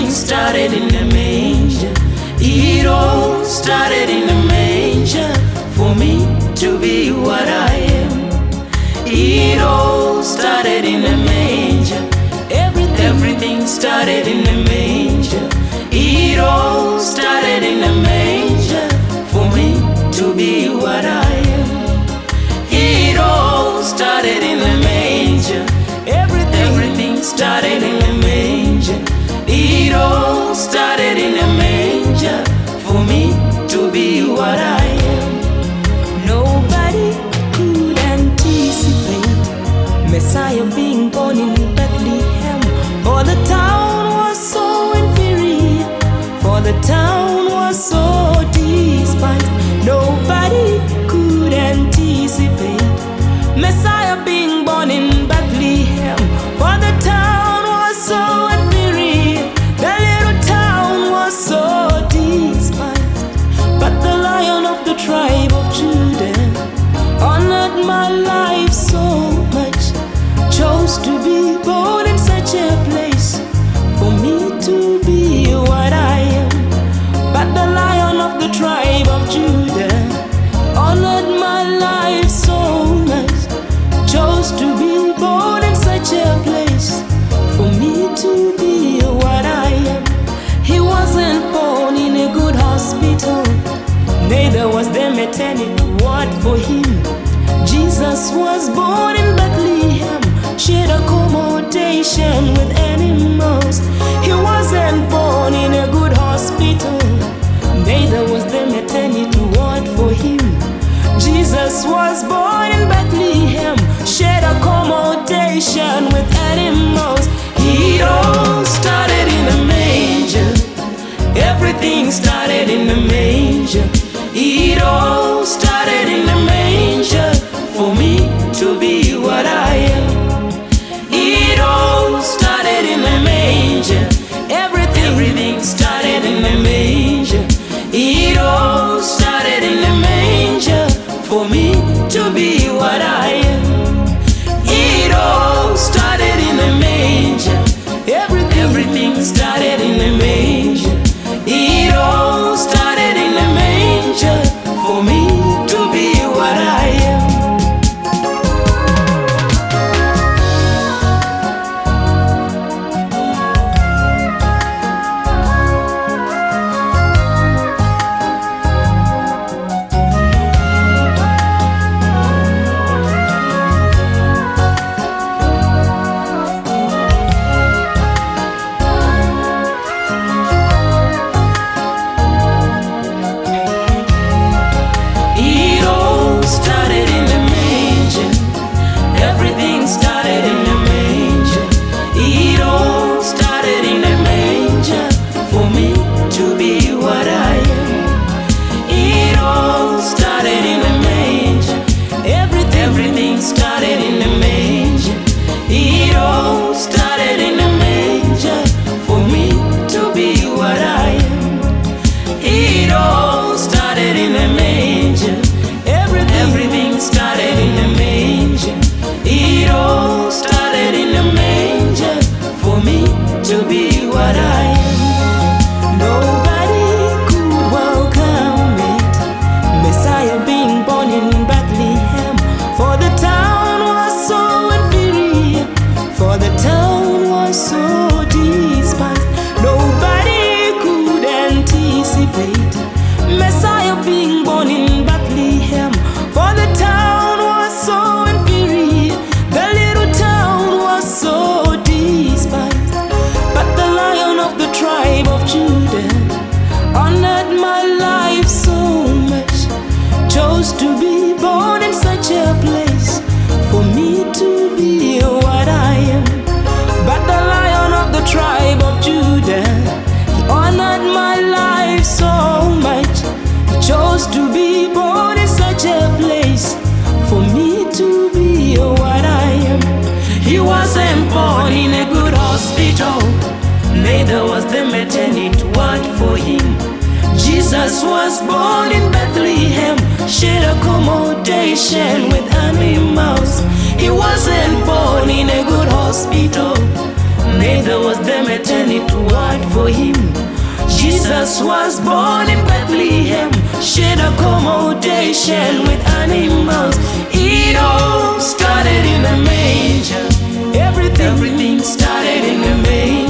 Everything started in the manger. It all started in the manger for me to be what I am. It all started in the manger. Everything started in the manger. It all started in the manger for me to be what I am. It all started in the manger. Everything started in the manger. It all started in the manger for me to be what I am. Nobody could anticipate Messiah being born in Bethlehem. For the town was so inferior, for the town was so despised. Nobody could anticipate Messiah being born in Bethlehem. For the town was so inferior, the little town was so despised. But the Lion of the tribe of Judah honored my life so much, chose to be born in such a place for me to be what I am. But the Lion of the tribe of Judah honored my life so much, chose to be born in such a place for me to be what I am. He wasn't born in a good hospital, neither was there maternity ward for him. Jesus was born in Bethlehem, shared accommodation with animals. He wasn't born in a good hospital, neither was there maternity ward for him. Jesus was born in Bethlehem, shared accommodation with animals. It all started in the manger. Everything started in the manger. It all started in the manger for me to be what I am. It all started in the manger. Everything started in the manger. It all started in the manger for me to be what I am. It all started in the manger. Everything started in the manger. It all started in the manger for me to be what I am. Everything started in the manger. It all started in the manger for me to be what I am. It all started in the manger. Everything started in the manger. It all started in the manger for me to be what I am. Nobody could welcome it, Messiah being born in Bethlehem. For the town was so inferior, for the town was so despised. Nobody could anticipate Messiah being born in Bethlehem. For the town was so inferior, the little town was so despised. But the Lion of the tribe of Judah honored my life so much, chose to be born in such a place for me to be what I am. But the Lion of the tribe of Judah, he honored my life so much, he chose to be born in such a place for me to be what I am. He wasn't born in a good hospital, neither was the maternity ward for him. Jesus was born in Bethlehem, shared accommodation with animals. He wasn't born in a good hospital, neither was there maternity ward for him. Jesus was born in Bethlehem, shared accommodation with animals. It all started in a manger. Everything started in a manger.